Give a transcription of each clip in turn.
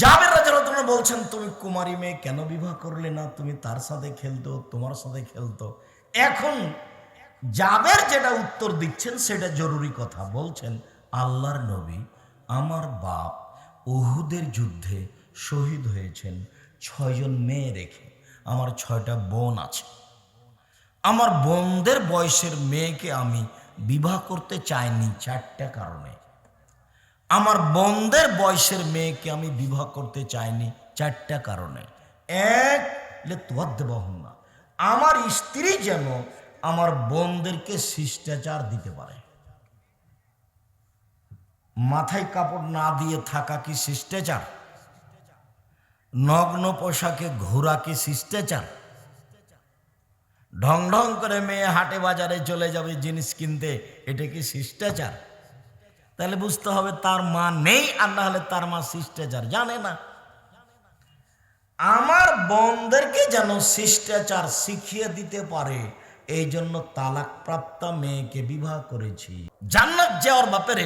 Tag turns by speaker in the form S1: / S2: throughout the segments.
S1: জাবের রাদিয়াল্লাহু তাআলা বলছেন, তুমি কুমারী মেয়ে কেন বিবাহ করলে না? তুমি তার সাথে খেলতো, তোমার সাথে খেলতো। এখন জাবের যেটা উত্তর দিচ্ছেন সেটা জরুরি কথা। বলছেন, আল্লাহর নবী, আমার বাপ উহুদের যুদ্ধে শহীদ হয়েছেন 6জন মেয়ে রেখে। আমার 6টা বোন আছে। আমার বোনদের বয়সের মেয়েকে আমি বিবাহ করতে চাইনি 4টা কারণে। আমার বোনদের বয়সের মেয়েকে আমি বিবাহ করতে চাইনি 4টা কারণে। এক, লেতুয়াদ্দেবাহুন না, আমার স্ত্রী যেন আমার বোনদেরকে শিষ্টাচার দিতে পারে। মাথায় কাপড় না দিয়ে থাকা কি শিষ্টাচার? নগ্ন পোশাকে ঘোরা কি শিষ্টাচার? ঢং ঢং করে মেয়ে হাটে বাজারে চলে যাবে জিনিস কিনতে, এটা কি শিষ্টাচার? তাহলে বুঝতে হবে তার মা নেই, আর না হলে তার মা শিষ্টাচার জানে না। আমার বোনদেরকে যেন শিষ্টাচার শিখিয়ে দিতে পারে, এই জন্য তালাকপ্রাপ্ত মেয়েকে বিবাহ করেছি। জান্নাত যাওয়ার ব্যাপারে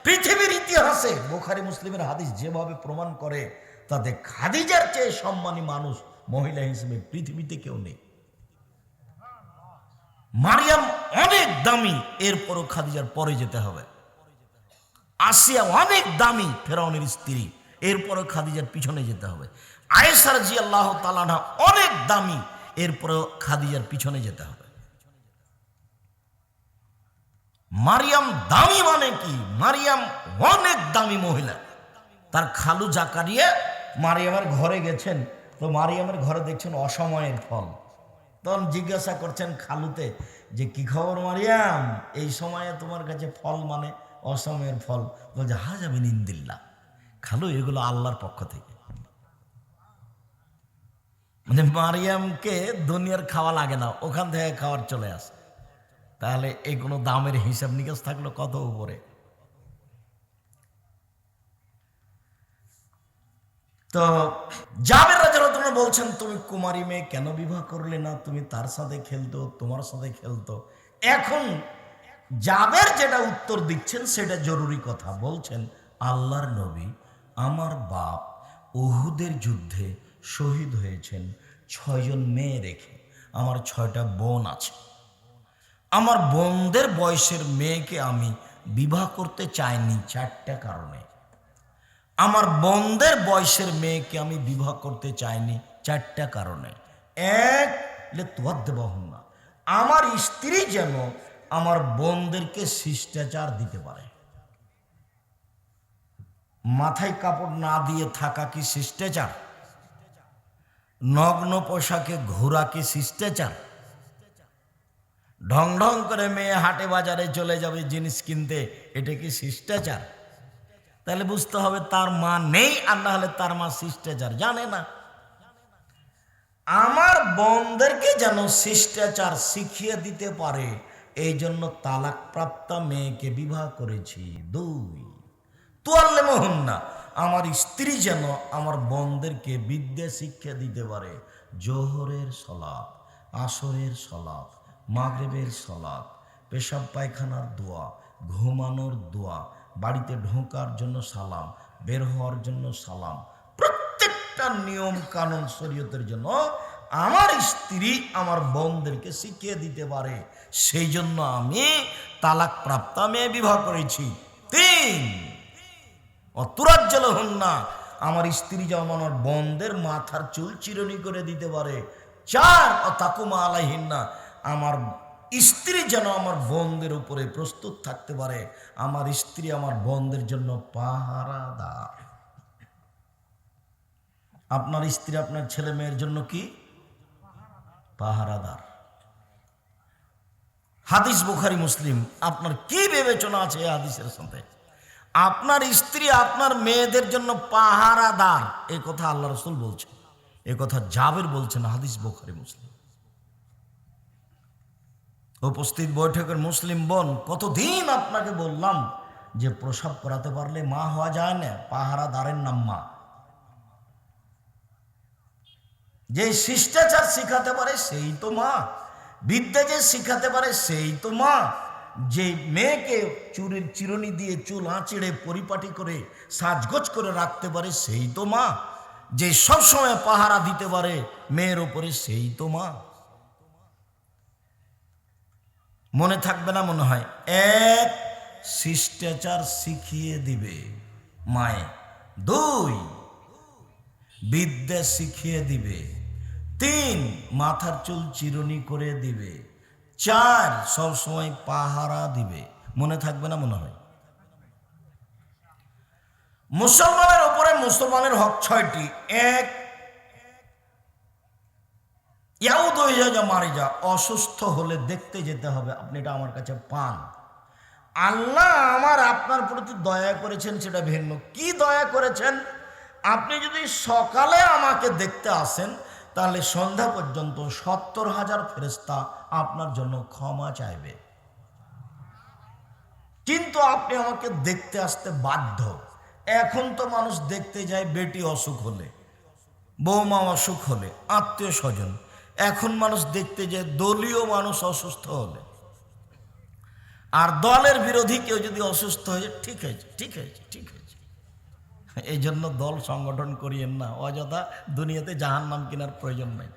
S1: পৃথিবীর ইতিহাসে বুখারী মুসলিমের হাদিস যেভাবে প্রমাণ করে, তাতে খাদিজার চেয়ে সম্মানী মানুষ মহিলা হিসেবে পৃথিবীতে কেউ নেই। মারিয়াম অনেক দামি, এরপরও খাদিজার পরে যেতে হবে। আসিয়া অনেক দামি, ফেরাউনের স্ত্রী, এরপরও খাদিজার পিছনে যেতে হবে। আয়েশা রাদিয়াল্লাহু তাআলা আনহা অনেক দামি, এরপরও খাদিজার পিছনে যেতে হবে। মারিয়াম দামি মানে কি? মারিয়াম অনেক দামি মহিলা। তার খালু জাকারিয়া মারিয়ামের ঘরে গেছেন, তো মারিয়ামের ঘরে দেখছেন অসময়ের ফল। তখন জিজ্ঞাসা করছেন খালুতে যে, কি খবর মারিয়াম, এই সময়ে তোমার কাছে ফল মানে অসময়ের ফল? বলছে, হাজা মিন ইনদিল্লাহ। খালু, এগুলো আল্লাহর পক্ষ থেকে। মানে মারিয়ামকে দুনিয়ার খাওয়া লাগে না, ওখান থেকে খাওয়ার চলে আসে। তাহলে এই কোনো দামের হিসাব নিকাশ থাকলো কত উপরে। তো জাবের রাদিয়াল্লাহু তাআলা বলছেন, তুমি কুমারী মেয়ে কেন বিবাহ করলে না? তুমি তার সাথে খেলতো, তোমার সাথে খেলতো। এখন জাবের যেটা উত্তর দিচ্ছেন সেটা জরুরি কথা। বলছেন, আল্লাহর নবী, আমার বাপ উহুদের যুদ্ধে শহীদ হয়েছেন 6জন মেয়ে রেখে। আমার 6টা বোন আছে। আমার বোনদের বয়সের মেয়েকে আমি বিবাহ করতে চাইনি 4টা কারণে। আমার বোনদের বয়সের মেয়েকে আমি বিবাহ করতে চাইনি 4টা কারণে। এক, লেতুয়াদ্দেবাহুন না, আমার স্ত্রী যেন আমার বোনদেরকে শিষ্টাচার দিতে পারে। মাথায় কাপড় না দিয়ে থাকা কি শিষ্টাচার? নগ্ন পোশাকে ঘোরা কি শিষ্টাচার? ঢং ঢং করে মেয়ে হাটে বাজারে চলে যাবে জিনিস কিনতে, এটা কি শিষ্টাচার? তাহলে বুঝতে হবে তার মা নেই, আর না হলে তার মা শিষ্টাচার জানে না। আমার বোনদেরকে যেন শিষ্টাচার শিখিয়ে দিতে পারে, এই জন্য তালাকপ্রাপ্ত মেয়েকে বিবাহ করেছি। 2, তুয়াল্লিমুহুন না, আমার স্ত্রী যেন আমার বোনদেরকে বিদ্যা শিক্ষা দিতে পারে। জোহরের সলাত, আসরের সলাত, মাগরিবের সলাত, পেশাব পায়খানার দোয়া, ঘুমানোর দোয়া, বাড়িতে ঢোকার জন্য সালাম, বের হওয়ার জন্য সালাম, প্রত্যেকটা নিয়ম কানুন শরীয়তের জন্য আমার স্ত্রী আমার বোনদেরকে শিখিয়ে দিতে পারে, সেই জন্য আমি তালাকপ্রাপ্ত মেয়ে বিবাহ করেছি। 3, অতুরাজ্জালহুন না, আমার স্ত্রী যেমন আমার বোনদের মাথার চুল চিরুনি করে দিতে পারে। 4, অতাকুমা আলাইহিন না, আমার স্ত্রী যেন আমার বোনদের উপরে প্রস্তুত থাকতে পারে। আমার স্ত্রী আমার বোনদের জন্য পাহারাদার। আপনার স্ত্রী আপনার ছেলে মেয়ের জন্য কি? পাহারাদার। হাদিস বুখারী মুসলিম। আপনার কি বিবেচনা আছে এই হাদিসের সাথে? আপনার স্ত্রী আপনার মেয়েদের জন্য পাহারাদার, এই কথা আল্লাহ রাসূল বলছেন, এই কথা জাবের বলছেন। হাদিস বুখারী মুসলিম। উপস্থিত বৈঠকের মুসলিম বোন, কতদিন আপনাকে বললাম যে প্রসব করাতে পারলে মা হওয়া যায় না, পাহারাদারের নাম মা। যে শিষ্টাচার শিখাতে পারে সেই তো মা, বিদ্যা যে শিখাতে পারে সেই তো মা। যে মেয়েকে চুরির চিরুনি দিয়ে চুল আঁচড়ে পরিপাটি করে সাজগোজ করে রাখতে পারে সেই তো মা। যে সবসময় পাহারা দিতে পারে মেয়ের ওপরে সেই তো মা। মনে থাকবে না মনে হয়? এক, শিষ্টাচার শিখিয়ে দিবে মায়ে। দুই, বিদ্যা শিখিয়ে দিবে। তিন, মাথার চুল চিরুনি করে দিবে। চার, সবসময় পাহারা দিবে। মনে থাকবে না মনে হয়? মুসলমানের উপরে মুসলমানের হক 6টি। এক, ইয়াউদ হয়ে যা মারি যা, অসুস্থ হলে দেখতে যেতে হবে। আপনি এটা আমার কাছে পান। আল্লাহ আমার আপনার প্রতি দয়া করেছেন সেটা ভিন্ন। কি দয়া করেছেন? আপনি যদি সকালে আমাকে দেখতে আসেন তাহলে সন্ধ্যা পর্যন্ত 70,000 ফেরেশতা আপনার জন্য ক্ষমা চাইবে। কিন্তু আপনি আমাকে দেখতে আসতে বাধ্য। এখন তো মানুষ দেখতে যায় বেটি অসুখ হলে, বৌমা অসুখ হলে, আত্মীয় স্বজন। এখন মানুষ দেখতে যায় দলীয় মানুষ অসুস্থ হলে। আর দলের বিরোধী কেউ যদি অসুস্থ হয়ে যায়, ঠিক আছে ঠিক আছে ঠিক আছে। এই জন্য দল সংগঠন করিয়েন না, অযথা দুনিয়াতে জাহান্নাম কেনার প্রয়োজন নেই।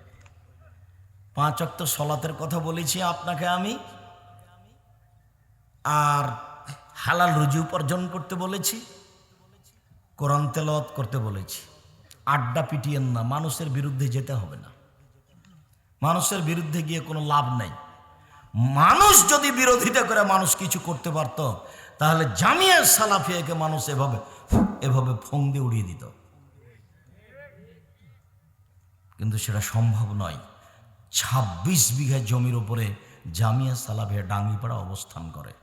S1: 5 ওয়াক্ত সলাতের কথা বলেছি আপনাকে আমি, আর হালাল রুজি উপার্জন করতে বলেছি, কোরআন তেলাওয়াত করতে বলেছি। আড্ডা পিটিয়েন না, মানুষের বিরুদ্ধে যেতে হবে না। মানুষের বিরুদ্ধে গিয়ে কোনো লাভ নাই। মানুষ যদি বিরোধিতা করে মানুষ কিছু করতে পারত তাহলে জামিয়া সালাফিয়াকে মানুষ এভাবে এভাবে ফোন দিয়ে উড়িয়ে দিত, কিন্তু সেটা সম্ভব নয়। 26 বিঘা জমির উপরে জামিয়া সালাফিয়া ডাঙ্গিপাড়া অবস্থান করে।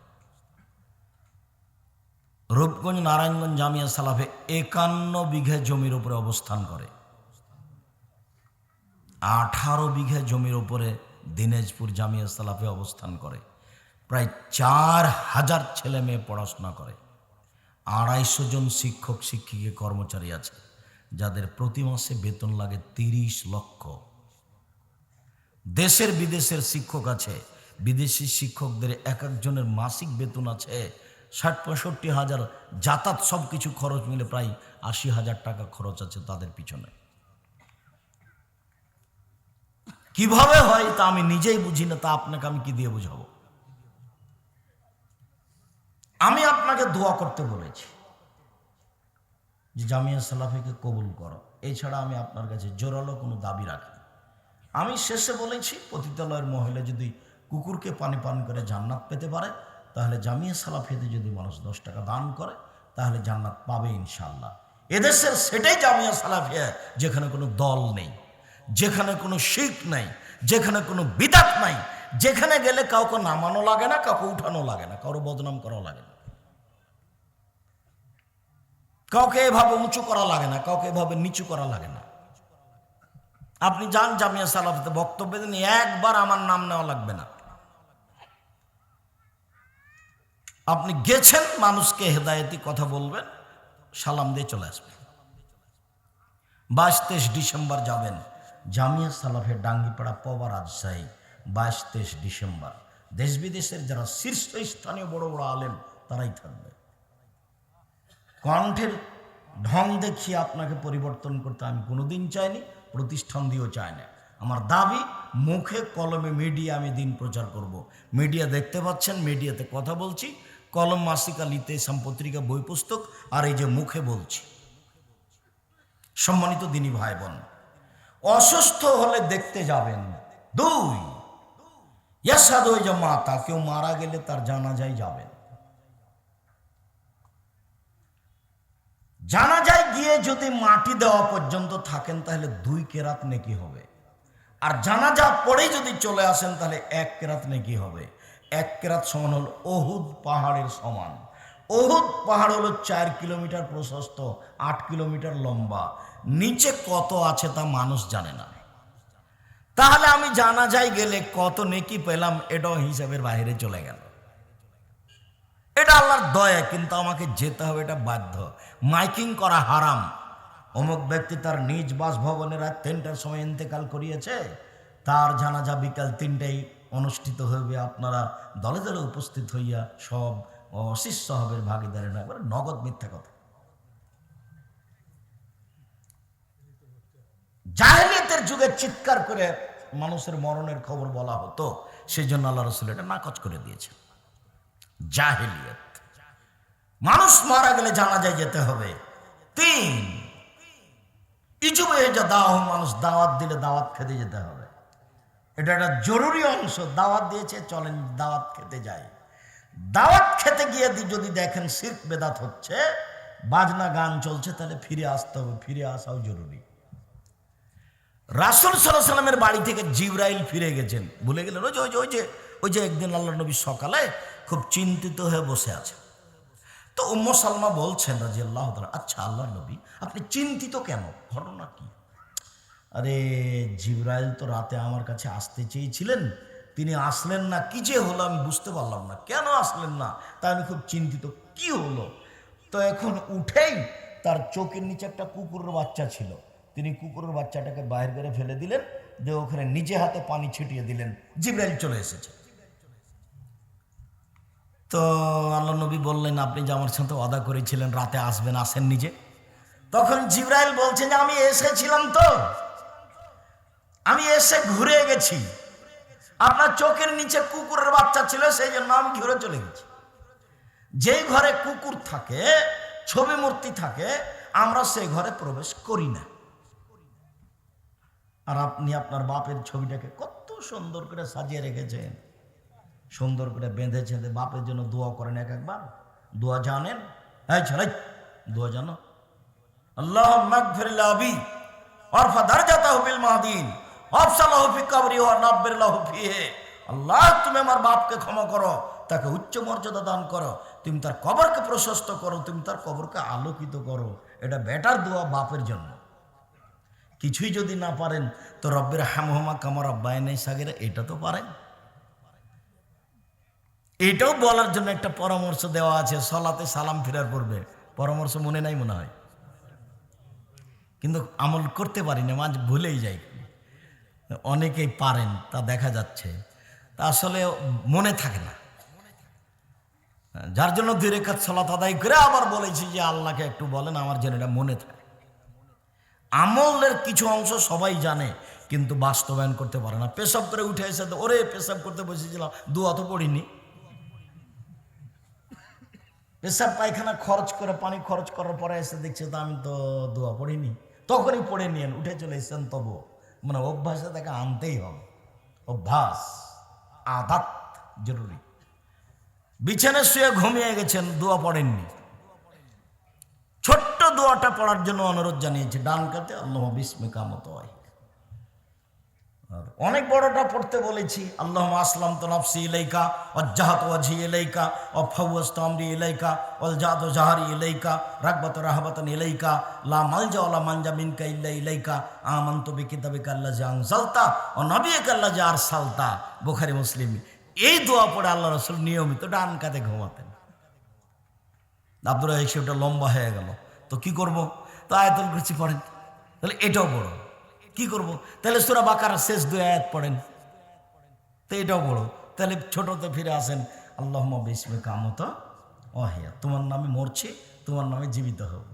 S1: রূপগঞ্জ নারায়ণগঞ্জ জামিয়া সালাফে 51 বিঘা জমির উপরে অবস্থান করে। 18 বিঘা জমির উপরে দিনাজপুর জামিয়া সালাফে অবস্থান করে। প্রায় 4000 ছেলে মেয়ে পড়াশোনা করে। 250 জন শিক্ষক শিক্ষিকা কর্মচারী আছে, যাদের প্রতি মাসে বেতন লাগে 30 লক্ষ। দেশের বিদেশের শিক্ষক আছে, বিদেশি শিক্ষকদের এক একজনের মাসিক বেতন আছে 60-65 হাজার। যাতায়াত সব কিছু খরচ মিলে প্রায় 80,000 টাকা খরচ আছে তাদের পিছনে। কিভাবে হয় তা আমি নিজেই বুঝি না, তা আপনাকে আমি কি দিয়ে বুঝাবো? আমি আপনাকে দোয়া করতে বলেছি যে জামিয়া সালাফিকে কবুল করো, এছাড়া আমি আপনার কাছে জোরালো কোনো দাবি রাখি। আমি শেষে বলেছি পতিতালয়ের মহিলা যদি কুকুরকে পানি পান করে জান্নাত পেতে পারে, তাহলে জামিয়া সালাফিয়াতে যদি মানুষ 10 টাকা দান করে তাহলে জান্নাত পাবে ইনশাআল্লাহ। এদেশের সেটাই জামিয়া সালাফিয়া, যেখানে কোনো দল নেই, যেখানে কোনো শিখ নাই, যেখানে কোনো বিদাত নাই, যেখানে গেলে কাউকে নামানো লাগে না, কাউকে উঠানো লাগে না, কারো বদনাম করা লাগে না, কাউকে এভাবে উঁচু করা লাগে না, কাউকে এভাবে নিচু করা লাগে না। আপনি যান জামিয়া সালাফিতে বক্তব্য দিন, একবার আমার নাম নেওয়া লাগবে না। আপনি গেছেন, মানুষকে হেদায়েতি কথা বলবেন, সালাম দিয়ে চলে আসবেন। 22-23 ডিসেম্বর যাবেন জামিয়া সালাফের ডাঙ্গিপাড়া পবা রাজশাহী। 22-23 ডিসেম্বর দেশ বিদেশের যারা শীর্ষস্থানীয় বড় বড় আলেম তারাই থাকবে। কণ্ঠের ঢং দেখিয়ে আপনাকে পরিবর্তন করতে আমি কোনোদিন চাইনি, প্রতিষ্ঠান দিয়েও চাই না। আমার দাবি মুখে কলমে মিডিয়া আমি দিন প্রচার করব। মিডিয়া দেখতে পাচ্ছেন, মিডিয়াতে কথা বলছি, কলম মাসিকা লিতে পত্রিকা বই পুস্তক, আর এই যে মুখে বলছি। সম্মানিত দিনী ভাই বোন, অসুস্থ হলে দেখতে যাবেন। 2, ইয়াসাদ ওই যে মাতা, কেউ মারা গেলে তার জানাজায় যাবেন। জানাজায় গিয়ে যদি মাটি দেওয়া পর্যন্ত থাকেন তাহলে 2 কেরাত নেকি হবে। আর জানাজা পড়েই যদি চলে আসেন তাহলে 1 কেরাত নেকি হবে। 1 কেরাত সমান হল ওহুদ পাহাড়ের সমান। ওহুদ পাহাড় হলো 4 কিলোমিটার প্রশস্ত, 8 কিলোমিটার লম্বা। নিচে কত আছে তা মানুষ জানে না। তাহলে আমি জানাজায় গেলে কত নেকি পেলাম এটাও হিসাবের বাইরে চলে গেল। এটা আল্লাহর দয়া, কিন্তু আমাকে যেতে হবে, এটা বাধ্য। মাইকিং করা হারাম। অমুক ব্যক্তি তার নিজ বাসভবনে রাত 3টার সময় ইন্তেকাল করিয়েছে, তার জানাজা বিকাল 3টায় অনুষ্ঠিত হইবে, আপনারা দলে দলে উপস্থিত হইয়া সব শিষ্য হবের ভাগিদারে না, একবারে নগদ মিথ্যা কথা। জাহেলিয়াতের যুগে চিৎকার করে মানুষের মরণের খবর বলা হতো, সেই জন্য আল্লাহ রাসূল এটা নাকচ করে দিয়েছেন। জাহেলিয়াত, মানুষ মারা গেলে জানাজায় যেতে হবে। 3 ইজুবে যা দাওয়া, মানুষ দাওয়াত দিলে দাওয়াত খেতে যেতে হবে, এটা একটা জরুরি অংশ। দাওয়াত দিয়েছে, চলেন দাওয়াত খেতে যাই। দাওয়াত খেতে গিয়ে যদি দেখেন শিরক বেদাত হচ্ছে, বাজনা গান চলছে, তাহলে ফিরে আসতে হবে, ফিরে আসাও জরুরি। রাসূল সাল্লাল্লাহু আলাইহি সাল্লামের বাড়ি থেকে জিবরাইল ফিরে গেছেন, ভুলে গেলেন। ওই যে একদিন আল্লাহ নবী সকালে খুব চিন্তিত হয়ে বসে আছে, তো উম্মু সালমা বলছেন রাদিয়াল্লাহু তাআলা, আচ্ছা আল্লাহ নবী আপনি চিন্তিত কেন, ঘটনা কি? আরে জিবরাইল তো রাতে আমার কাছে আসতে চেয়েছিলেন, তিনি আসলেন না, কি যে হলো আমি বুঝতে পারলাম না, কেন আসলেন না, তাই আমি খুব চিন্তিত, কি হলো? তো এখন উঠেই তার চোখের নিচে একটা কুকুরের বাচ্চা ছিল, তিনি কুকুরের বাচ্চাটাকে বাইরে করে ফেলে দিলেন, দিয়ে ওখানে নিজে হাতে পানি ছিটিয়ে দিলেন, জিবরাইল চলে এসেছে। তো আল্লাহ নবী বললেন, আপনি যে আমার সাথে ওয়াদা করেছিলেন রাতে আসবেন, আসেন নিজে। তখন জিবরাইল বলছেন যে আমি এসেছিলাম, তো আমি এসে ঘুরে গেছি, আপনার চোখের নিচে কুকুরের বাচ্চা ছিল, সেই জন্য আমি ঘুরে চলে গেছি। যেই ঘরে কুকুর থাকে, ছবি মূর্তি থাকে, আমরা সেই ঘরে প্রবেশ করি না। আর আপনি আপনার বাপের ছবিটাকে কত সুন্দর করে সাজিয়ে রেখেছেন, সুন্দর করে বেঁধেছেন, বাপের জন্য দোয়া করেন। একবার দোয়া জানেন? এই ছেলে, দোয়া জানো? আল্লাহুম্মা গফির লি আবি ওয়ারফা দারজাতাহু বিল মাহদিন ওয়াফসালাহু ফি কবরি ওয়া নাব্বির লাহু ফিহি। আল্লাহ তুমি আমার বাপকে ক্ষমা করো, তাকে উচ্চ মর্যাদা দান করো, তুমি তার কবরকে প্রশস্ত করো, তুমি তার কবরকে আলোকিত করো। এটা বেটার দোয়া বাপের জন্য। কিছুই যদি না পারেন তো রব্বির হামহুমা কামা রাব্বায়ানি সাগীরা, এটা তো পারেন। এটাও বলার জন্য একটা পরামর্শ দেওয়া আছে, সালাতে সালাম ফিরার পূর্বে। পরামর্শ মনে নাই মনে হয়, কিন্তু আমল করতে পারি না, মাঝে ভুলেই যাই। অনেকেই পারেন, তা দেখা যাচ্ছে, তা আসলে মনে থাকে না, যার জন্য 2 রাকাত সালাত আদায় করে আবার বলেছি যে আল্লাহকে একটু বলেন আমার যেন এটা মনে থাকে। আমলের কিছু অংশ সবাই জানে, কিন্তু বাস্তবায়ন করতে পারে না। পেশাব করে উঠে এসে ওরে পেশাব করতে বসেছিলাম, দোয়া তো পড়িনি। পেশাব পায়খানা খরচ করে, পানি খরচ করার পরে এসে দেখছে তো আমি তো দোয়া পড়িনি, তখনই পড়ে নিয়েন, উঠে চলে এসেছেন। তবু মানে অভ্যাসে তাকে আনতেই হবে, অভ্যাস আদাত জরুরি। বিছানায় শুয়ে ঘুমিয়ে গেছেন, দোয়া পড়েননি, ছোট্ট দোয়াটা পড়ার জন্য অনুরোধ জানিয়েছে, ডান কাতে আল্লাহুম্মা বিসমিকা মুতাওয়াই। আর অনেক বড়টা পড়তে বলেছি, আল্লাহুম্মা আসলামতু নাফসি ইলাইকা ওয়াজ্জাহাতু ওয়াজহি ইলাইকা ওয়া ফাওয়াজতু আমরি ইলাইকা ওয়ালজাতু জাহরি ইলাইকা রাগবাতু রাহবাতান ইলাইকা লা মালজা ওয়া লা মানজা মিনকা ইল্লা ইলাইকা আমানতু বিকিতাবিকা আল্লাযী আনজালতা ওয়া নাবিয়্যিকা আল্লাযী আরসালতা। বুখারী মুসলিম। এই দোয়া পড়ে আল্লাহ রাসূল নিয়মিত ডান কাতে ঘুমাতেন। আব্দুর হিসেবটা লম্বা হয়ে গেল, তো কি করব? তো আয়াতুল কুরসি পড়েন, তাহলে এটাও বড়। কি করব? তাহলে সূরা বাকারার শেষ 2 আয়াত পড়েন, তো এটাও বড়। তাহলে ছোটতে ফিরে আসেন, আল্লাহুম্মা বিসমিকা মুতাওয়াহিয়া, তোমার নামে মরছি, তোমার নামে জীবিত হব,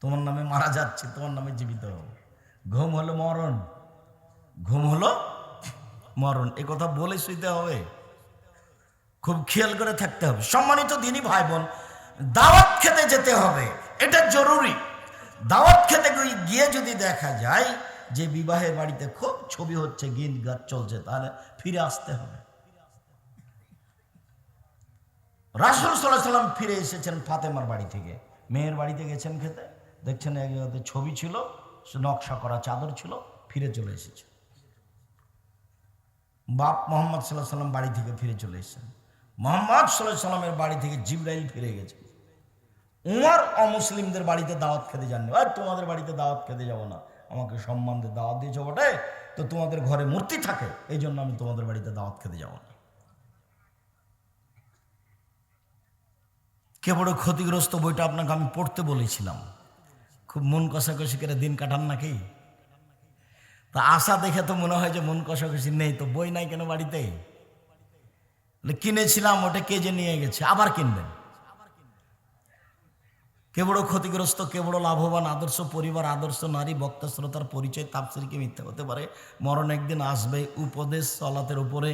S1: তোমার নামে মারা যাচ্ছে, তোমার নামে জীবিত হব। ঘুম হলো মরণ, ঘুম হলো মরণ, এ কথা বলে শুইতে হবে, খুব খেয়াল করে থাকতে হবে। সম্মানিত দিনী ভাই বোন, দাওয়াত খেতে যেতে হবে, এটা জরুরি। দাওয়াত খেতে গিয়ে যদি দেখা যায় যে বিবাহের বাড়িতে খুব ছবি হচ্ছে, গীত গান চলছে, তাহলে ফিরে আসতে হবে। রাসূল সাল্লাল্লাহু আলাইহি ওয়াসাল্লাম ফিরে এসেছেন ফাতেমার বাড়ি থেকে, মেয়ের বাড়িতে গেছেন খেতে, দেখছেন ছবি ছিল, নকশা করা চাদর ছিল, ফিরে চলে এসেছে। বাপ মুহাম্মদ সাল্লাল্লাহু আলাইহি ওয়াসাল্লাম বাড়ি থেকে ফিরে চলে এসেছেন, মুহাম্মদ সাল্লাল্লাহু আলাইহি ওয়াসাল্লামের বাড়ি থেকে জিবরাইল ফিরে গেছে। উমর অমুসলিমদের বাড়িতে দাওয়াত খেতে যাননি, আর তোমাদের বাড়িতে দাওয়াত খেতে যাব না, আমাকে সম্মান দিয়ে দাওয়াত দিয়েছো বটে, তো তোমাদের ঘরে মূর্তি থাকে, এই জন্য আমি তোমাদের বাড়িতে দাওয়াত খেতে যাব না। কে বড় ক্ষতিগ্রস্ত, বইটা আপনাকে আমি পড়তে বলেছিলাম, খুব মন কষাকষি করে দিন কাটান নাকি? তা আশা দেখে তো মনে হয় যে মন কষাকষি নেই, তো বই নাই কেন বাড়িতে? কিনেছিলাম, ওটা কে যে নিয়ে গেছে, আবার কিনবেন। কে বড় ক্ষতিগ্রস্ত, কে বড় লাভবান? আদর্শ পরিবার, আদর্শ নারী, বক্তা শ্রোতার পরিচয়, তাফসীর কি মিথ্যা হতে পারে? মরণ একদিন আসবে, উপদেশ সলাতের উপরে,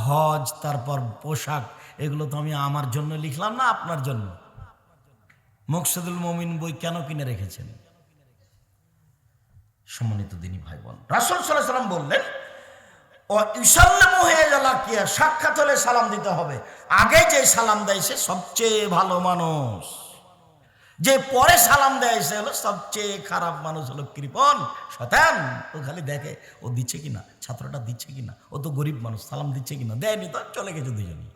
S1: হজ, তারপর পোশাক, এগুলো তো আমি আমার জন্য লিখলাম না, আপনার জন্য। মুকসিদুল মুমিন বই কেন কিনে রেখেছেন? সম্মানিত দিনী ভাই বোন, রাসূল সাল্লাল্লাহু আলাইহি ওয়াসাল্লাম বললেন, ও ইসাল্লামু হয়ে জালাকিয়া, সাক্ষাৎ হলে সালাম দিতে হবে। আগে যে সালাম দেয় সে সবচেয়ে ভালো মানুষ, যে পরে সালাম দেয় সে হলো সবচেয়ে খারাপ মানুষ, হলো কৃপণ শয়তান। ও খালি দেখে ও দিচ্ছে কিনা, ছাত্রটা দিচ্ছে কিনা, ও তো গরিব মানুষ, সালাম দিচ্ছে কিনা, দেয়নি তো চলে গেছে দুজনই,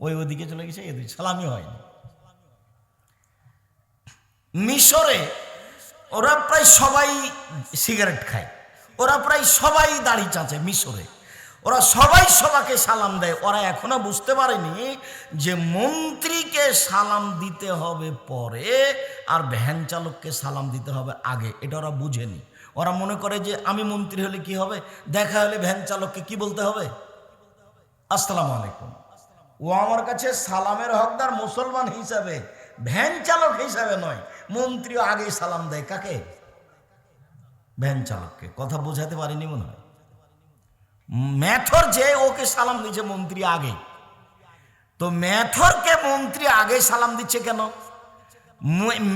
S1: ওইদিকে চলে গেছে, এদিকে সালামই হয়নি। মিশরে ওরা প্রায় সবাই সিগারেট খায়, ওরা প্রায় সবাই দাড়ি চাঁচে। মিশরে ওরা সবাই সবাকে সালাম দেয়। ওরা এখনো বুঝতে পারেনি যে মন্ত্রীকে সালাম দিতে হবে পরে, আর ভ্যান চালককে সালাম দিতে হবে আগে। এটা ওরা বুঝেনি। ওরা মনে করে যে আমি মন্ত্রী হলে কি হবে, দেখা হলে ভ্যান চালককে কি বলতে হবে? আসসালামু আলাইকুম। ও আমার কাছে সালামের হকদার মুসলমান হিসাবে, ভ্যান চালক হিসাবে নয়। মন্ত্রীও আগেই সালাম দেয় কাকে? ভ্যান চালককে। কথা বোঝাতে পারিনি মনে হয়। মেথর যে ওকে সালাম দিচ্ছে মন্ত্রী আগে, তো মেথরকে মন্ত্রী আগে সালাম দিচ্ছে কেন?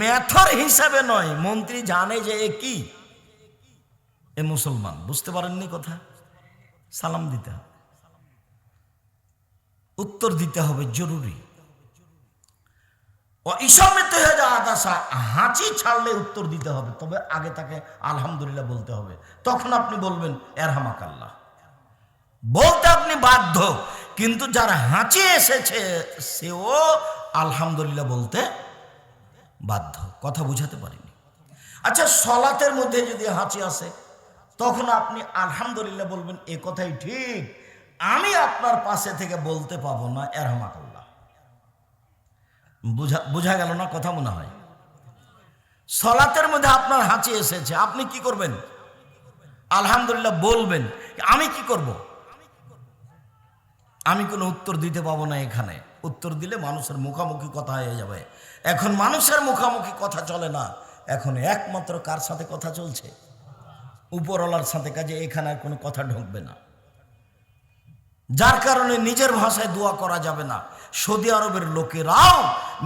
S1: মেথর হিসাবে নয়, মন্ত্রী জানে যে এ কি, এ মুসলমান। বুঝতে পারেননি কথা? সালাম দিতে হবে, উত্তর দিতে হবে, জরুরি। ও ইসমেতে হয়ে যাওয়া আদাসা, হাঁচি ছাড়লে উত্তর দিতে হবে, তবে আগে তাকে আলহামদুলিল্লাহ বলতে হবে। তখন আপনি বলবেন এরহামাকাল্লাহ, বলতে আপনি বাধ্য। কিন্তু যার হাঁচি এসেছে সেও আলহামদুলিল্লাহ বলতে বাধ্য। কথা বুঝাতে পারিনি। আচ্ছা, সলাতের মধ্যে যদি হাঁচি আসে তখন আপনি আলহামদুলিল্লাহ বলবেন, এ কথাই ঠিক, আমি আপনার পাশে থেকে বলতে পাবো না এরহামাকাল্লাহ। বুঝা গেল না কথা? মনে হয় সলাতের মধ্যে আপনার হাঁচি এসেছে, আপনি কি করবেন? আলহামদুলিল্লাহ বলবেন। আমি কি করব? আমি কোনো উত্তর দিতে পাবো না এখানে। উত্তর দিলে মানুষের মুখামুখি কথা হয়ে যাবে। এখন মানুষের মুখামুখি কথা চলে না, এখন একমাত্র কার সাথে কথা চলছে? উপরওয়ালার সাথে। কাজে এখানে আর কোনো কথা ঢুকবে না, যার কারণে নিজের ভাষায় দোয়া করা যাবে না। সৌদি আরবের লোকেরাও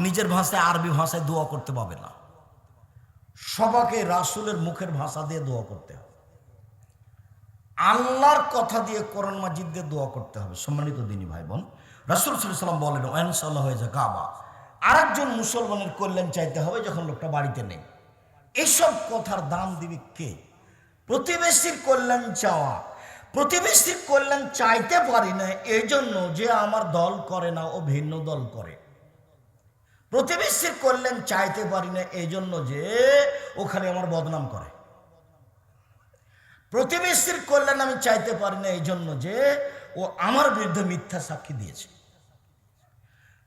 S1: নিজের ভাষায়, আরবি ভাষায় দোয়া করতে পারবে না। সবাকে রাসূলের মুখের ভাষা দিয়ে দোয়া করতে হবে, আল্লাহর কথা দিয়ে, কোরআন মাজিদ দিয়ে দোয়া করতে হবে। সম্মানিত দিনী ভাই বোন, রাসূল সাল্লাল্লাহু আলাইহি ওয়াসাল্লাম বলেন, ইনশাআল্লাহ হয়ে যায় কাবা। আরেকজন মুসলমানের কল্যাণ চাইতে হবে যখন লোকটা বাড়িতে নেই। এইসব কথার দাম দিবে কে? প্রতিবেশীর কল্যাণ চাওয়া। প্রতিবেশীর কল্যাণ চাইতে পারি না এই জন্য যে আমার দল করে না, ও ভিন্ন দল করে। প্রতিবেশীর কল্যাণ চাইতে পারি না এই জন্য যে ওখানে আমার বদনাম করে। প্রতিবেশীর কল্যাণ আমি চাইতে পারি না এই জন্য যে ও আমার বিরুদ্ধে মিথ্যা সাক্ষী দিয়েছে।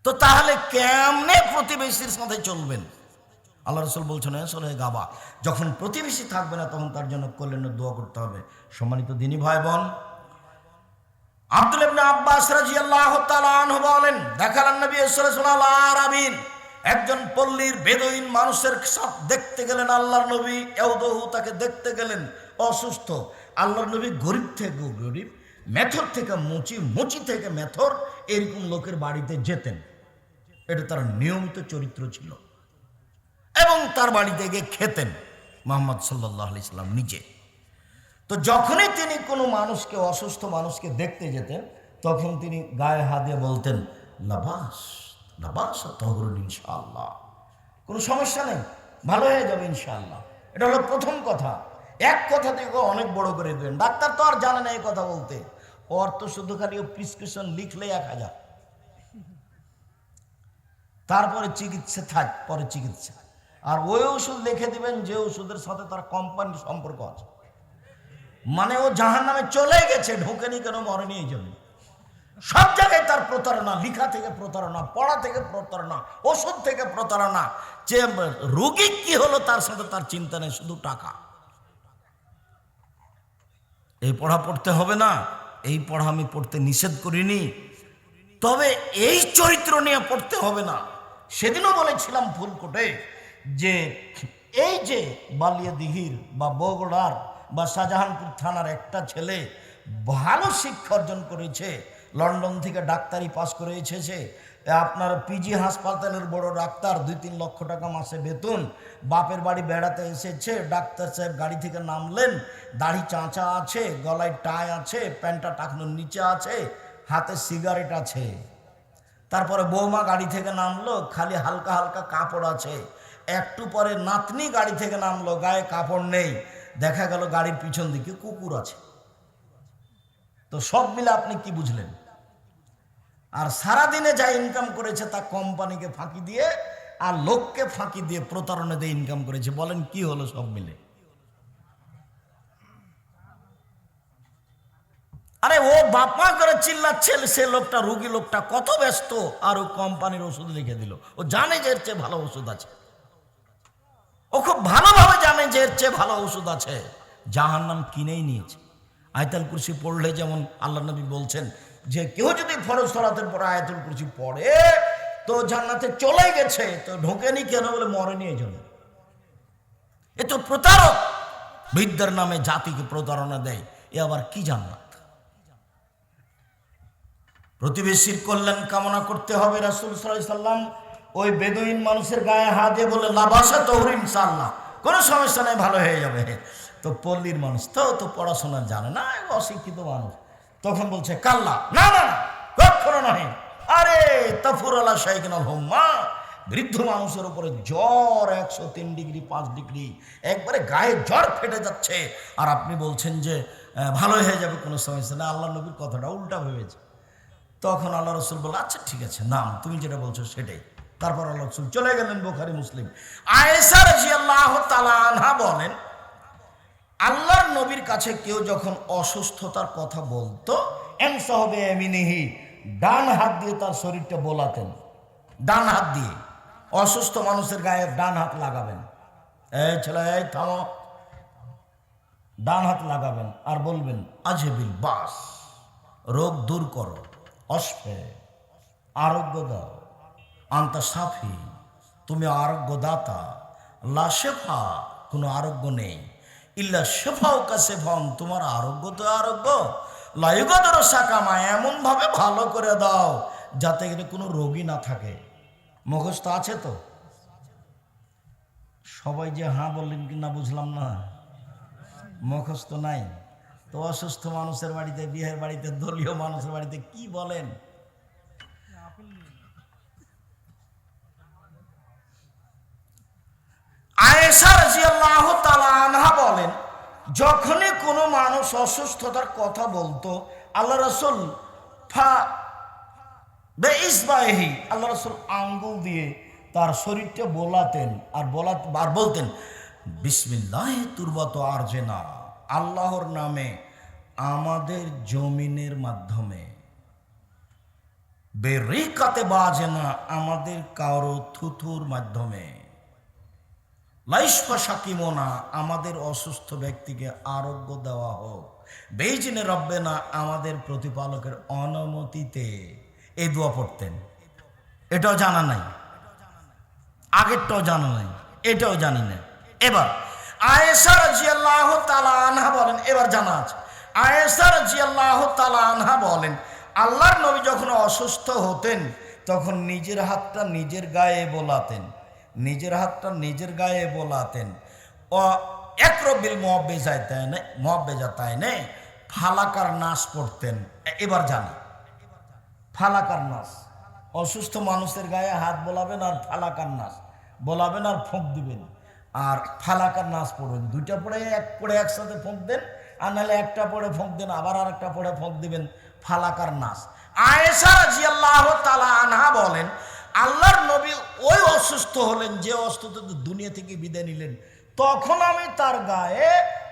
S1: তো তাহলে কেমনে প্রতিবেশীর সাথে চলবেন? আল্লাহ রাসূল বলছেন, সূরা গাবা, যখন প্রতিবেশী থাকবে না তখন তার জন্য কল্যাণের দোয়া করতে হবে। সম্মানিত দিনী ভাই বোন, আব্দুল্লাহ ইবনে আব্বাস রাদিয়াল্লাহু তাআলা আনহু বলেন, দেখালেন নবী সাল্লাল্লাহু আলাইহি ওয়াসাল্লাম একজন পল্লীর বেদুইন মানুষের সাথে দেখতে গেলেন। আল্লাহর নবী এউদহু, তাকে দেখতে গেলেন অসুস্থ। আল্লাহর নবী গরিব থেকে গরিব, মেথর থেকে মুচি, মুচি থেকে মেথর, এরকম লোকের বাড়িতে যেতেন। এটা তার নিয়মিত চরিত্র ছিল, এবং তার বাড়িতে গিয়ে খেতেন মুহাম্মদ সাল্লাল্লাহু আলাইহি সাল্লাম নিজে। তো যখনই তিনি কোনো মানুষকে, অসুস্থ মানুষকে দেখতে যেতেন, তখন তিনি গায়ে হাত দিয়ে বলতেন, লাবাস লাবাস তাহুরুন ইনশাআল্লাহ, কোনো সমস্যা নেই, ভালো হয়ে যাবে ইনশাআল্লাহ। এটা হলো প্রথম কথা। এক কথা থেকে অনেক বড় করে দেবেন। ডাক্তার তো আর জানে না এই কথা বলতে, ওর তো শুধু খালি প্রেসক্রিপশন লিখলে 1000, তারপরে চিকিৎসা থাক, পরে চিকিৎসা। আর ওই ওষুধ লিখে দিবেন যে ওষুধের সাথে তার কোম্পানির সম্পর্ক আছে। মানে ও জাহান্নামে চলে গেছে, ঢোকেনি কেন? মরেনি এই জন্য। সব জায়গায় তার প্রতারণা, লিখা থেকে প্রতারণা, পড়া থেকে প্রতারণা, ওষুধ থেকে প্রতারণা। যে রোগী কি হলো তার সাথে তার চিন্তা নেই, শুধু টাকা। এই পড়া পড়তে হবে না, এই পড়া আমি পড়তে নিষেধ করিনি, তবে এই চরিত্র নিয়ে পড়তে হবে না। সেদিনও বলেছিলাম ফুলকোটে যে এই যে বালিয়াদিহির বা বগুড়ার বা শাহজাহানপুর থানার একটা ছেলে ভালো শিক্ষা অর্জন করেছে, লন্ডন থেকে ডাক্তারি পাস করে এসেছে, আপনার পিজি হাসপাতালের বড় ডাক্তার, 2-3 লক্ষ টাকা মাসে বেতন, বাপের বাড়ি বেড়াতে এসেছে, ডাক্তার সাহেব গাড়ি থেকে নামলেন, দাড়ি চাঁচা আছে, গলায় টাই আছে, প্যান্টটা টাকনোর নিচে আছে, হাতে সিগারেট আছে। তারপরে বৌমা গাড়ি থেকে নামলো, খালি হালকা হালকা কাপড় আছে। একটু পরে নাতনি গাড়ি থেকে নামলো, গায়ে কাপড় নেই, দেখা গেল গাড়ির পিছন দিকে কুকুর আছে। তো সব মিলে আপনি কি বুঝলেন? আর সারাদিনে যা ইনকাম করেছে তা কোম্পানিকে ফাঁকি দিয়ে আর লোককে ফাঁকি দিয়ে প্রতারণা দিয়ে ইনকাম করেছে। বলেন কি হলো সব মিলে? আরে ও বাপমা করে চিল্লাচ্ছে, সে লোকটা, রুগী লোকটা কত ব্যস্ত, আর ও কোম্পানির ওষুধ লিখে দিল। ও জানে যে এর চেয়ে ভালো ওষুধ আছে, ও খুব ভালোভাবে জানে যে এর চেয়ে ভালো ওষুধ আছে, জাহান্নাম কিনেই নিয়েছে। আয়াতুল কুরসি পড়লে যেমন আল্লাহ নবী বলছেন যে কেউ যদি ফরজ সালাতের পরে আয়াতুল কুরসি পড়ে তো জান্নাতে চলে গেছে, তো ঢোকেনি কেন? বলে মরেনি এই জন্য। এ তো প্রতারক, বিদ্যার নামে জাতিকে প্রতারণা দেয়, এ আবার কি জান্নাত? প্রতিবেশীর কল্যাণ কামনা করতে হবে। রাসূল সাল্লাল্লাহু আলাইহি সাল্লাম ওই বেদুইন মানুষের গায়ে হাত দিয়ে বলে লাবাসা তহর ইনশাআল্লাহ, কোনো সমস্যা নেই, ভালো হয়ে যাবে। তো পল্লীর মানুষ তো পড়াশোনা জানে না, অশিক্ষিত মানুষ, তখন বলছে কাল্লা, না না না, কখনো নয়। আরে তাফুর আলা শাইখিনাল হুম্মা, বৃদ্ধ মানুষের উপরে জ্বর 103 ডিগ্রি 5 ডিগ্রি, একবারে গায়ে জ্বর ফেটে যাচ্ছে, আর আপনি বলছেন যে ভালো হয়ে যাবে, কোনো সমস্যা না। আল্লাহ নবীর কথাটা উল্টা ভেবেছে। তখন আল্লাহ রসুল বলল আচ্ছা ঠিক আছে, নাম তুমি যেটা বলছো সেটাই। তারপর আল্লাহ রসুল চলে গেলেন বুখারী মুসলিম। আয়েশা রাদিয়াল্লাহু তাআলা আনহা বলেন, আল্লাহর নবীর কাছে কেউ যখন অসুস্থতার কথা বলতো, এমসাহবে এমিনিহি, ডান হাত দিয়ে তার শরীরটা বোলাতেন। ডান হাত দিয়ে অসুস্থ মানুষের গায়ে ডান হাত লাগাবেন। এই ছেলে, এই থামো, ডান হাত লাগাবেন আর বলবেন আজেবিল বাস, রোগ দূর করো, অস্ফে আরোগ্য দাও, আন্তা সাফি, তুমি আরোগ্য দাতা, লা শেফা, কোনো আরোগ্য নেই, ইল্লা শেফাও কা শেফাম, তোমার আরোগ্য তো আরোগ্য, লাইগদর সাকামা, এমন ভাবে ভালো করে দাও যাতে এখানে কোনো রোগী না থাকে। মুখস্থ আছে তো? সবাই যে হ্যাঁ বললেন কি না বুঝলাম না। মুখস্থ নাই তো অসুস্থ মানুষের বাড়িতে, বিয়ের বাড়িতে, দলীয় মানুষের বাড়িতে কি বলেন? আয়েশা রাদিয়াল্লাহু তাআলা আনহা বলেন, যখনই কোনো মানুষ অসুস্থতার কথা বলতো, আল্লাহ রাসূল আল্লাহ রাসূল আঙ্গুল দিয়ে তার শরীরটা বোলাতেন আর বলতেন বিসমিল্লাহ তুরবাত আরজেনা, আল্লাহর নামে আমাদের জমিনের মাধ্যমে, বেরিকাতে বাজেনা, আমাদের কারো থুথুর মাধ্যমে, লাইশফা শাকিমোনা, আমাদের অসুস্থ ব্যক্তিকে আরোগ্য দেওয়া হোক, বেইজিনে রব্বেনা, আমাদের প্রতিপালকের অনুমতিতে। এই দোয়া পড়তেন। এটাও জানা নাই, আগেরটাও জানা নাই, এটাও জানি না। এবার আয়েশা রাদিয়াল্লাহু তাআলা আনহা বলেন, এবার জানা আছে। আয়েশা রাদিয়াল্লাহু তাআলা আনহা বলেন, আল্লাহর নবী যখন অসুস্থ হতেন তখন নিজের হাতটা নিজের গায়ে বোলাতেন, নিজের হাতটা নিজের গায়ে বোলাতেন। ও একরবিল মুআব্বেজাতাইনে, ফালাকার নাস পড়তেন। এবার জানি ফালাকার নাস, অসুস্থ মানুষের গায়ে হাত বোলাবেন আর ফালাকার নাস বোলাবেন আর ফোঁক দিবেন, আর ফালাকার নাস পড়বেন। দুইটা পড়ে একসাথে ফোঁক দেন, আর নাহলে একটা পড়ে ফোঁক দেন, আবার আর একটা পড়ে ফোঁক দিবেন, ফালাকার নাস। আয়েশা রাদিয়াল্লাহু তাআলা আনহা বলেন, আল্লাহর নবী ওই অসুস্থ হলেন যে অসুস্থ দুনিয়া থেকে বিদায় নিলেন, তখন আমি তার গায়ে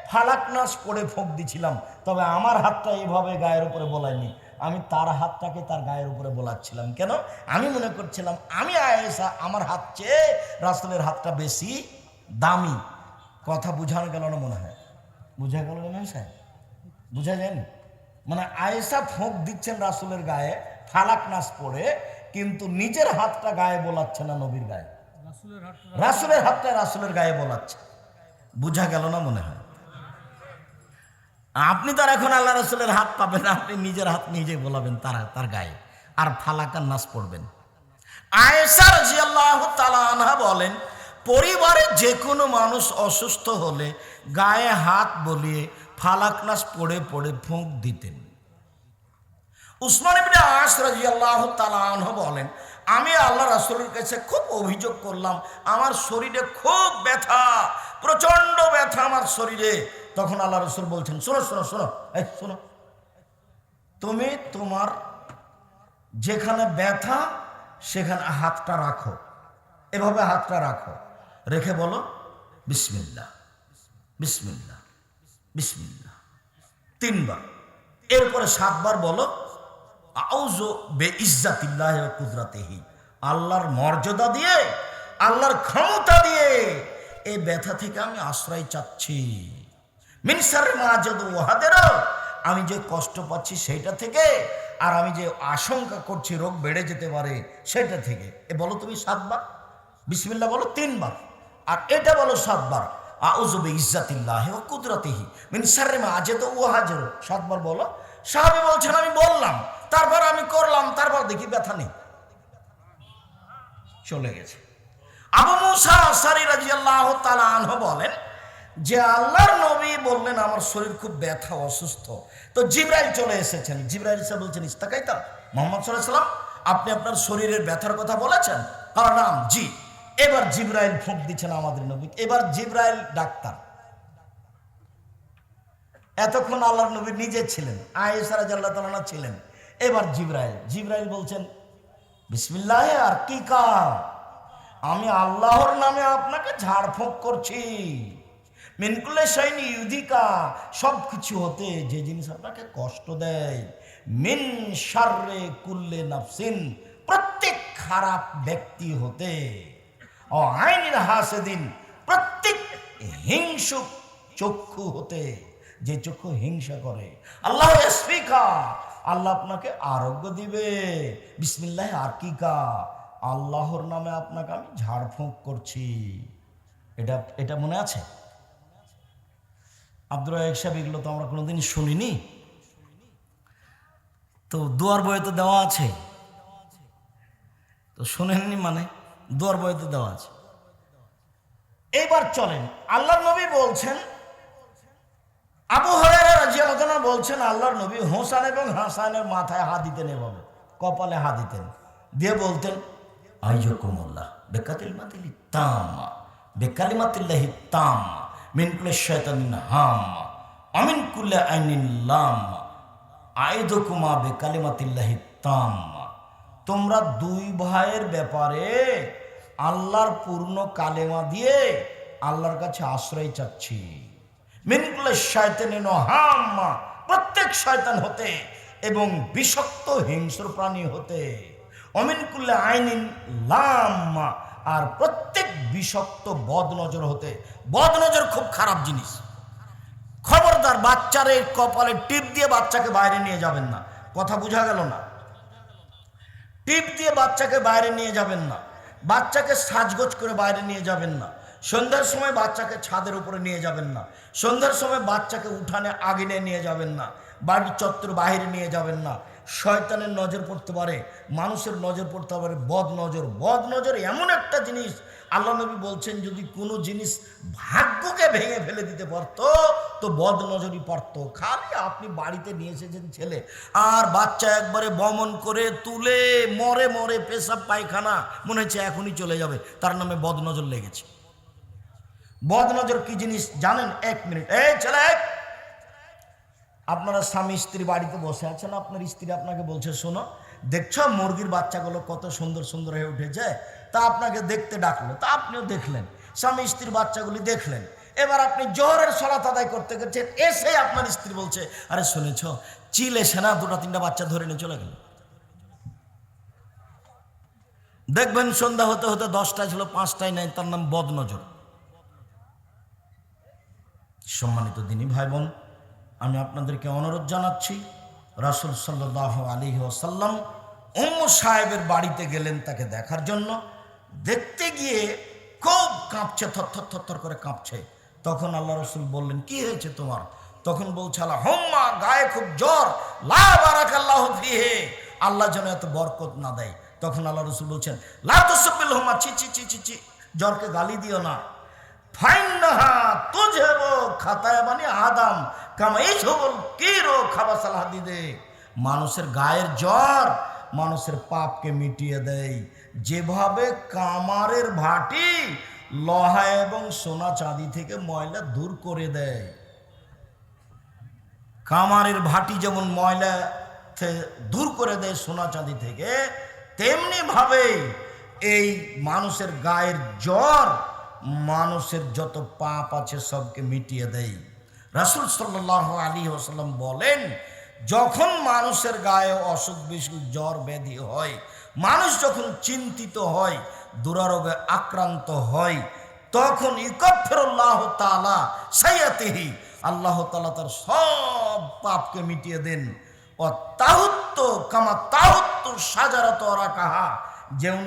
S1: ফালাক নাস পড়ে ফোঁক দিছিলাম, তবে আমার হাতটা এভাবে গায়ের উপরে বোলাইনি, আমি তার হাতটাকে তার গায়ের উপরে বোলাচ্ছিলাম। কেন? আমি মনে করছিলাম আমি আয়েশা, আমার হাত চেয়ে রাসূলের হাতটা বেশি দামি। কথা বুঝানো গেল না মনে হয়? বুঝা গেল না সাহেব? বুঝা যায়? মানে আয়েশা ফোঁক দিচ্ছেন রাসূলের গায়ে ফালাক নাস পড়ে, কিন্তু নিজের হাতটা গায়ে বোলাচ্ছে না নবীর গায়ে, রাসূলের হাতটা রাসূলের গায়ে বোলাচ্ছে। বুঝা গেল না মনে হয়? আপনি তো আর এখন আল্লাহ রাসূলের হাত পাবেন না, আপনি নিজের হাত নিজে বোলাবেন তার গায়ে, আর ফালাকার নাস পড়বেন। আয়েশা রাদিয়াল্লাহু তাআলা আনহা বলেন, পরিবারে যে কোনো মানুষ অসুস্থ হলে গায়ে হাত বলিয়ে ফালাক নাস পড়ে পড়ে ফুঁক দিতেন। উসমান ইবনে আস রাদিয়াল্লাহু তাআলা আনহু বলেন, আমি আল্লাহ রাসূলের কাছে খুব অভিযোগ করলাম, আমার শরীরে খুব ব্যথা, প্রচন্ড ব্যথা আমার শরীরে। তখন আল্লাহ রাসূল বলছেন, শোনো শোনো শোনো, এই শোনো, তুমি তোমার যেখানে ব্যথা সেখানে হাতটা রাখো, এভাবে হাতটা রাখো, রেখে বলো বিসমিল্লাহ বিসমিল্লাহ বিসমিল্লাহ 3 বার। এরপরে 7 বার বলো আউযু বিইজ্জাতিল্লাহি ওয়া কুদরাতিহি, আল্লাহর মর্যাদা দিয়ে, আল্লাহর ক্ষমতা দিয়ে এই ব্যথা থেকে আমি আশ্রয় চাচ্ছি। মিন শাররি মা আজিদু ওয়াহাদেরও, আমি যে কষ্ট পাচ্ছি সেইটা থেকে, আর আমি যে আশঙ্কা করছি রোগ বেড়ে যেতে পারে সেটা থেকে। এ বলো তুমি 7 বার, বিসমিল্লাহ বলো 3 বার, আর এটা বলো 7 বার আউযু বিইজ্জাতিল্লাহি ওয়া কুদরাতিহি মিন শাররি মা আজিদু ওয়াহাদেরও, 7 বার বলো। সাহাবী বলছেন, আমি বললাম, তারপর আমি করলাম, তারপর দেখি ব্যথা নেই, চলে গেছে। আবু মুসা আশআরী রাদিয়াল্লাহু তাআলা আনহু বলেন যে আল্লাহর নবী বললেন আমার শরীর খুব ব্যথা, অসুস্থ। তো জিবরাইল চলে এসেছেন। জিবরাইল এসে বলছেন, ইস্তাকাইতা মুহাম্মদ সাল্লাল্লাহু আলাইহি ওয়াসাল্লাম, আপনি আপনার শরীরের ব্যথার কথা বলেছেন? কারণ নাম জি। এবার জিবরাইল ফুঁক দিচ্ছেন আমাদের নবী। এবার জিবরাইল ডাক্তার, এতক্ষণ আল্লাহর নবী নিজে ছিলেন, আয়েশা রাদিয়াল্লাহু তাআলা ছিলেন। এবার জিবরাইল বলছেন, বিসমিল্লাহ আর কি কা, আমি আল্লাহর নামে আপনাকে ঝাড়ফুঁক করছি। মিন কুল্লি শাইইন ইউযিকা, সব কিছু হতে যে জিনিস আপনাকে কষ্ট দেয়। মিন শাররি কুল্লি নাফসিন, প্রত্যেক খারাপ ব্যক্তি হতে। ও আইনিল হাসিদিন, প্রত্যেক হিংসুক চক্ষু হতে, যে চক্ষু হিংসা করে। আল্লাহ ইয়াসফিকা, আল্লাহ আপনাকে আরোগ্য দিবে। বিসমিল্লাহ আর কি কা, আল্লাহর নামে আপনাকে আমি ঝাড়ফুঁক করছি। এটা মনে আছে? আব্দুর রাজ্জাক সাহেব, এগুলো তো আমরা কোনোদিন শুনিনি, তো দুয়ার বইয়ে তো দেওয়া আছে, তো শুনেননি মানে দুয়ার বইয়ে তো দেওয়া আছে। এবার চলেন, আল্লাহর নবী বলছেন, আবু হুরায়রা রাদিয়াল্লাহু আনহু বলছেন, আল্লাহর নবী হোসেন এবং হাসানের মাথায় হাত দিতেন, এভাবে কপালে হাত দিতেন, দিয়ে বলতেন আইয়াকুমুল্লাহ বিকালিমাতিল তাম্মা বিকালিমাতিল্লাহি তাম্মা মিন কুল্লি শাইতানিন হাম্মা আমিন কুল্লি আইনিন লাম্মা আইদুকুমা বিকালিমাতিল্লাহি তাম্মা। তোমরা 2 ভাইয়ের ব্যাপারে আল্লাহর পূর্ণ কালেমা দিয়ে আল্লাহর কাছে আশ্রয় চাচ্ছি। মিন কুল্লি শাইতানিন হাম্মা, প্রত্যেক শয়তান হতে এবং বিষাক্ত হিংস্র প্রাণী হতে। অমিন কুল্লি আইনিন লাম্মা, আর প্রত্যেক বিষাক্ত বদনজর হতে। বদনজর খুব খারাপ জিনিস, খবরদার বাচ্চারে কপালে টিপ দিয়ে বাচ্চাকে বাইরে নিয়ে যাবেন না। কথা বোঝা গেল না? টিপ দিয়ে বাচ্চাকে বাইরে নিয়ে যাবেন না, বাচ্চাকে সাজগোজ করে বাইরে নিয়ে যাবেন না, সন্ধ্যার সময় বাচ্চাকে ছাদের উপরে নিয়ে যাবেন না, সন্ধ্যার সময় বাচ্চাকে উঠানে আগুনে নিয়ে যাবেন না, বাড়ির চত্বর বাইরে নিয়ে যাবেন না। শয়তানের নজর পড়তে পারে, মানুষের নজর পড়তে পারে বদনজর। বদনজর এমন একটা জিনিস, আল্লাহ নবী বলছেন যদি কোনো জিনিস ভাগ্যকে ভেঙে ফেলে দিতে পারতো তো বদনজরই পারতো। খালি আপনি বাড়িতে নিয়ে এসেছেন ছেলে, আর বাচ্চা একবারে বমন করে তুলে মরে মরে পেশাব পায়খানা, মনে হচ্ছে এখনই চলে যাবে, তার নামে বদনজর লেগেছে। বদনজর কি জিনিস জানেন? 1 মিনিট, এই ছেলে, আপনারা স্বামী স্ত্রী বাড়িতে বসে আছেন, আপনার স্ত্রী আপনাকে বলছে, শোনো, দেখছো মুরগির বাচ্চাগুলো কত সুন্দর সুন্দর হয়ে উঠেছে, তা আপনাকে দেখতে ডাকলো, তা আপনিও দেখলেন, স্বামী স্ত্রীর বাচ্চাগুলি দেখলেন। এবার আপনি জোহরের সালাত আদায় করতে গেছেন, এসে আপনার স্ত্রী বলছে, আরে শুনেছ চিল এসে না 2-3টা বাচ্চা ধরে নিয়ে চলে গেল। দেখবেন সন্ধ্যা হতে হতে 10টায় ছিল, 5টায় নাই, তার নাম বদনজর। সম্মানিত দিনী ভাই বোন, আমি আপনাদেরকে অনুরোধ জানাচ্ছি, রাসূল সাল্লাল্লাহু আলাইহি ওয়াসাল্লাম উম্মু সাহেবের বাড়িতে গেলেন তাকে দেখার জন্য। দেখতে গিয়ে খুব কাঁপছে, থরথর থরথর করে কাঁপছে। তখন আল্লাহ রসুল বললেন, কি হয়েছে তোমার? তখন বলছে, হুম্মা, গায়ে খুব জ্বর, লা বারাকাল্লাহু ফিহি, আল্লাহ যেন এত বরকত না দেয়। তখন আল্লাহ রসুল বলছেন, লা তুসাব্বিল হুম্মা, ছি ছি ছি ছি ছি, জ্বরকে গালি দিও না। ফাইন্নাহা তুযহিবু খাতায়া বানি আদম কামা ইয়াযহিবুল কিরু খাবাসাল হাদিদে। মানুষের গায়ের জ্বর মানুষের পাপকে মিটিয়ে দেয়, যেভাবে কামারের ভাটি লোহা এবং সোনা চাঁদি থেকে ময়লা দূর করে দেয়। কামারের ভাটি যেমন ময়লা দূর করে দেয় সোনা চাঁদি থেকে, তেমনি ভাবে এই মানুষের গায়ের জ্বর মানুষের যত পাপ আছে সবকে মিটিয়ে দেয়। রাসূল সাল্লাল্লাহু আলাইহি ওয়াসাল্লাম বলেন, যখন মানুষের গায়ে অসুখ বিসুখ জ্বর ব্যাধি হয়, মানুষ যখন চিন্তিত হয়, দুরারোগে আক্রান্ত হয়, তখন ইকাফিরুল্লাহু তাআলা সাইয়াতিহি, আল্লাহ তাআলা তার সব পাপকে মিটিয়ে দেন। ও তাহুত্তু কামা তাহুত্তু শাজারাতু রাকাহা, যেমন